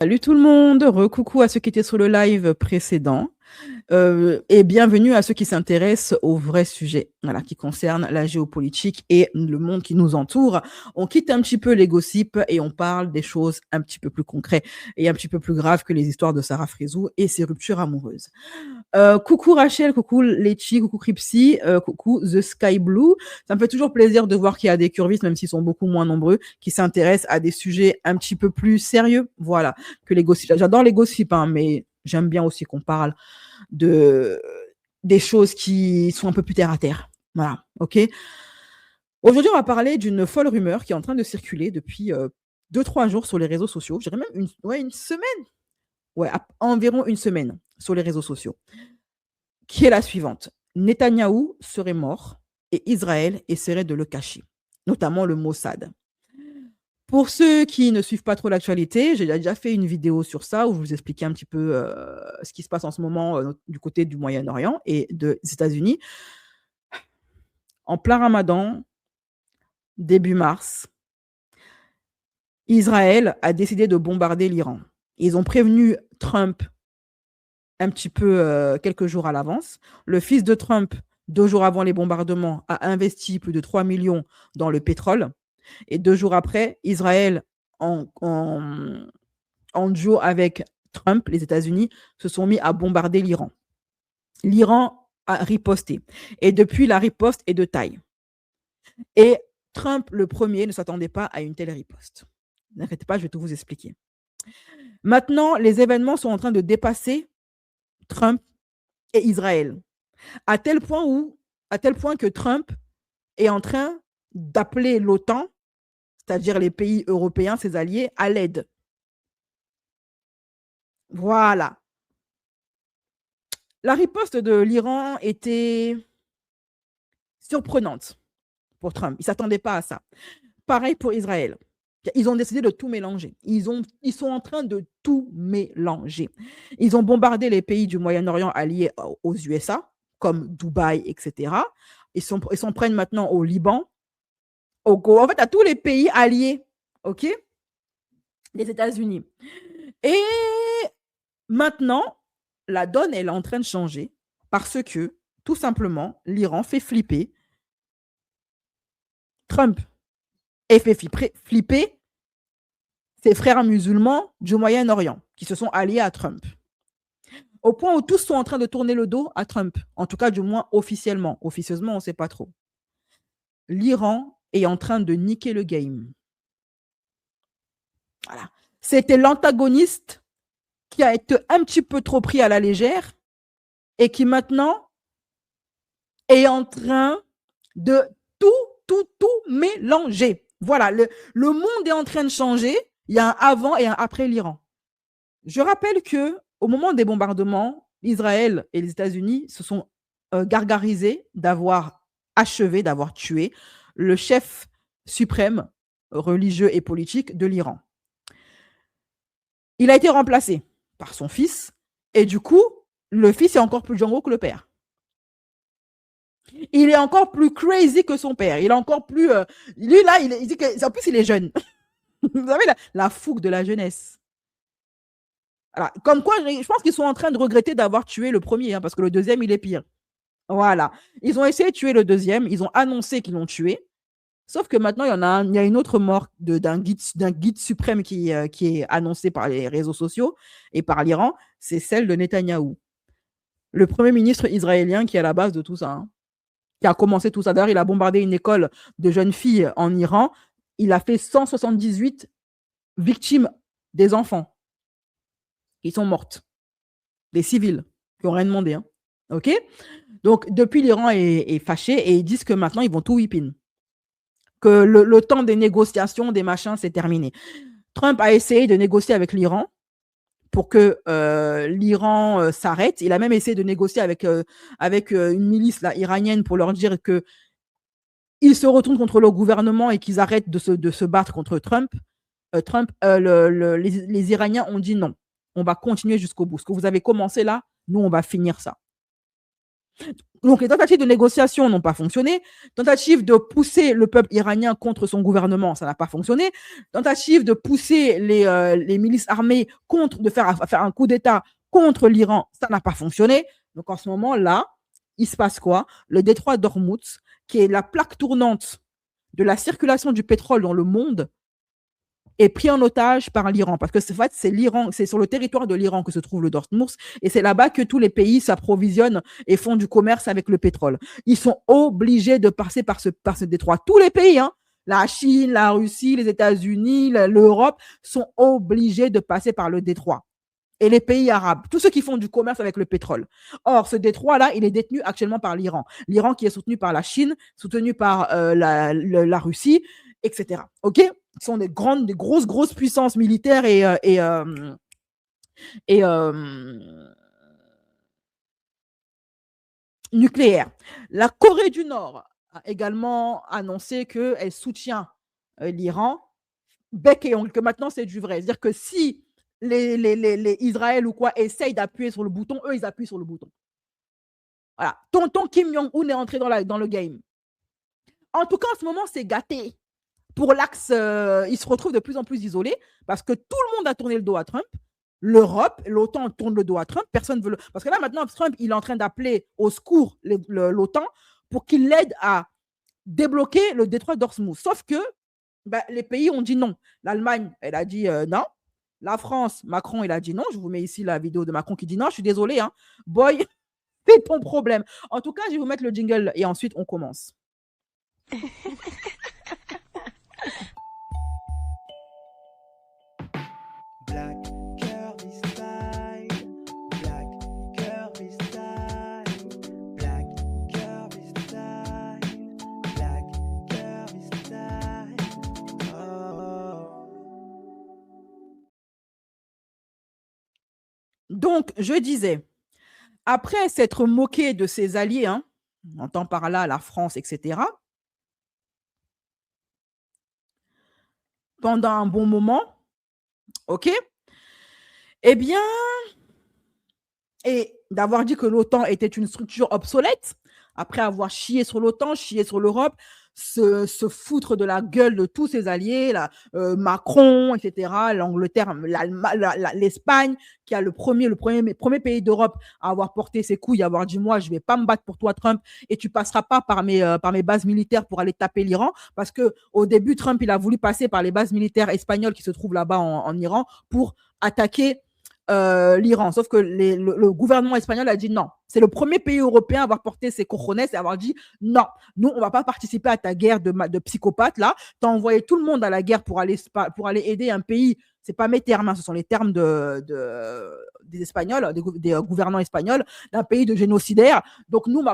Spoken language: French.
Salut tout le monde, recoucou à ceux qui étaient sur le live précédent. Et bienvenue à ceux qui s'intéressent au vrai sujet, voilà, qui concerne la géopolitique et le monde qui nous entoure. On quitte un petit peu les gossips et on parle des choses un petit peu plus concrètes et un petit peu plus graves que les histoires de Sarah Frézou et ses ruptures amoureuses. Coucou Rachel, coucou Lechi, coucou Cripsy, coucou The Sky Blue. Ça me fait toujours plaisir de voir qu'il y a des curvistes, même s'ils sont beaucoup moins nombreux, qui s'intéressent à des sujets un petit peu plus sérieux, voilà, que les gossips. J'adore les gossips, hein, mais j'aime bien aussi qu'on parle de des choses qui sont un peu plus terre à terre. Voilà, ok. Aujourd'hui, on va parler d'une folle rumeur qui est en train de circuler depuis 2-3 jours sur les réseaux sociaux. Je dirais même une semaine. Ouais, environ une semaine sur les réseaux sociaux. Qui est la suivante. Netanyahou serait mort et Israël essaierait de le cacher, notamment le Mossad. Pour ceux qui ne suivent pas trop l'actualité, j'ai déjà fait une vidéo sur ça où je vous expliquais un petit peu ce qui se passe en ce moment du côté du Moyen-Orient et des États-Unis. En plein Ramadan, début mars, Israël a décidé de bombarder l'Iran. Ils ont prévenu Trump un petit peu quelques jours à l'avance. Le fils de Trump, 2 jours avant les bombardements, a investi plus de 3 millions dans le pétrole. Et 2 jours après, Israël, en duo avec Trump, les États-Unis, se sont mis à bombarder l'Iran. L'Iran a riposté. Et depuis, la riposte est de taille. Et Trump, le premier, ne s'attendait pas à une telle riposte. N'inquiétez pas, je vais tout vous expliquer. Maintenant, les événements sont en train de dépasser Trump et Israël, à tel point que Trump est en train d'appeler l'OTAN, c'est-à-dire les pays européens, ses alliés, à l'aide. Voilà. La riposte de l'Iran était surprenante pour Trump. Il ne s'attendait pas à ça. Pareil pour Israël. Ils ont décidé de tout mélanger. Ils sont en train de tout mélanger. Ils ont bombardé les pays du Moyen-Orient alliés aux USA, comme Dubaï, etc. Ils s'en prennent maintenant au Liban, en fait, à tous les pays alliés, ok, des États-Unis. Et maintenant, la donne, elle est en train de changer parce que, tout simplement, l'Iran fait flipper Trump et fait flipper ses frères musulmans du Moyen-Orient qui se sont alliés à Trump. Au point où tous sont en train de tourner le dos à Trump, en tout cas du moins officiellement. Officieusement, on ne sait pas trop. L'Iran est en train de niquer le game. Voilà. C'était l'antagoniste qui a été un petit peu trop pris à la légère et qui maintenant est en train de tout mélanger. Voilà, le monde est en train de changer. Il y a un avant et un après l'Iran. Je rappelle que au moment des bombardements, Israël et les États-Unis se sont gargarisés d'avoir achevé, d'avoir tué le chef suprême religieux et politique de l'Iran. Il a été remplacé par son fils et du coup, le fils est encore plus Django que le père. Il est encore plus crazy que son père. Il est encore plus. Lui, là, il dit que. En plus, il est jeune. Vous savez, la fougue de la jeunesse. Alors, comme quoi, je pense qu'ils sont en train de regretter d'avoir tué le premier, hein, parce que le deuxième, il est pire. Voilà. Ils ont essayé de tuer le deuxième. Ils ont annoncé qu'ils l'ont tué. Sauf que maintenant, il y a une autre mort d'un guide suprême qui est annoncé par les réseaux sociaux et par l'Iran. C'est celle de Netanyahou, le premier ministre israélien qui est à la base de tout ça. Hein, qui a commencé tout ça. D'ailleurs, il a bombardé une école de jeunes filles en Iran. Il a fait 178 victimes des enfants qui sont mortes, des civils qui n'ont rien demandé. Hein. OK. Donc, depuis, l'Iran est fâché et ils disent que maintenant, ils vont tout whip in. Que le temps des négociations, des machins, c'est terminé. Trump a essayé de négocier avec l'Iran pour que l'Iran s'arrête. Il a même essayé de négocier avec une milice là, iranienne pour leur dire que ils se retournent contre le gouvernement et qu'ils arrêtent de se battre contre Trump. Les Iraniens ont dit non. On va continuer jusqu'au bout. Ce que vous avez commencé là, nous, on va finir ça. Donc, les tentatives de négociation n'ont pas fonctionné. Tentative de pousser le peuple iranien contre son gouvernement, ça n'a pas fonctionné. Tentative de pousser les milices armées de faire un coup d'État contre l'Iran, ça n'a pas fonctionné. Donc, en ce moment-là, il se passe quoi? Le détroit d'Ormuz, qui est la plaque tournante de la circulation du pétrole dans le monde, est pris en otage par l'Iran. Parce que c'est sur le territoire de l'Iran que se trouve le Dortmund, et c'est là-bas que tous les pays s'approvisionnent et font du commerce avec le pétrole. Ils sont obligés de passer par ce détroit. Tous les pays, hein, la Chine, la Russie, les États-Unis, l'Europe, sont obligés de passer par le détroit. Et les pays arabes, tous ceux qui font du commerce avec le pétrole. Or, ce détroit-là, il est détenu actuellement par l'Iran. L'Iran qui est soutenu par la Chine, soutenu par la Russie, etc. OK? Ce sont des grosses puissances militaires et nucléaires. La Corée du Nord a également annoncé qu'elle soutient l'Iran, bec et ongle, que maintenant c'est du vrai. C'est-à-dire que si les Israël ou quoi essayent d'appuyer sur le bouton, eux, ils appuient sur le bouton. Voilà. Tonton Kim Jong-un est entré dans le game. En tout cas, en ce moment, c'est gâté. Pour l'axe, il se retrouve de plus en plus isolé parce que tout le monde a tourné le dos à Trump. L'Europe, l'OTAN tourne le dos à Trump. Personne veut Parce que là, maintenant, Trump, il est en train d'appeler au secours l'OTAN pour qu'il l'aide à débloquer le détroit d'Ormuz. Sauf que les pays ont dit non. L'Allemagne, elle a dit non. La France, Macron, il a dit non. Je vous mets ici la vidéo de Macron qui dit non. Je suis désolé, hein. Boy, c'est ton problème. En tout cas, je vais vous mettre le jingle et ensuite, on commence. Black Kirby style, Black Kirby style, Black Kirby style, Black Kirby style. Oh. Donc, je disais, après s'être moqué de ses alliés, hein, on entend par là la France, etc., pendant un bon moment, OK? Eh bien, et d'avoir dit que l'OTAN était une structure obsolète, après avoir chié sur l'OTAN, chié sur l'Europe, se foutre de la gueule de tous ses alliés, Macron, etc., l'Angleterre, l'Espagne, qui a le premier pays d'Europe à avoir porté ses couilles, à avoir dit moi, je ne vais pas me battre pour toi, Trump, et tu ne passeras pas par mes bases militaires pour aller taper l'Iran, parce qu'au début, Trump, il a voulu passer par les bases militaires espagnoles qui se trouvent là-bas en Iran pour attaquer l'Iran. Sauf que le gouvernement espagnol a dit non. C'est le premier pays européen à avoir porté ses cojones et à avoir dit non, nous, on ne va pas participer à ta guerre de psychopathes là. Tu as envoyé tout le monde à la guerre pour aller aider un pays. Ce n'est pas mes termes, hein, ce sont les termes des Espagnols, des gouvernants espagnols, d'un pays de génocidaires. Donc, nous,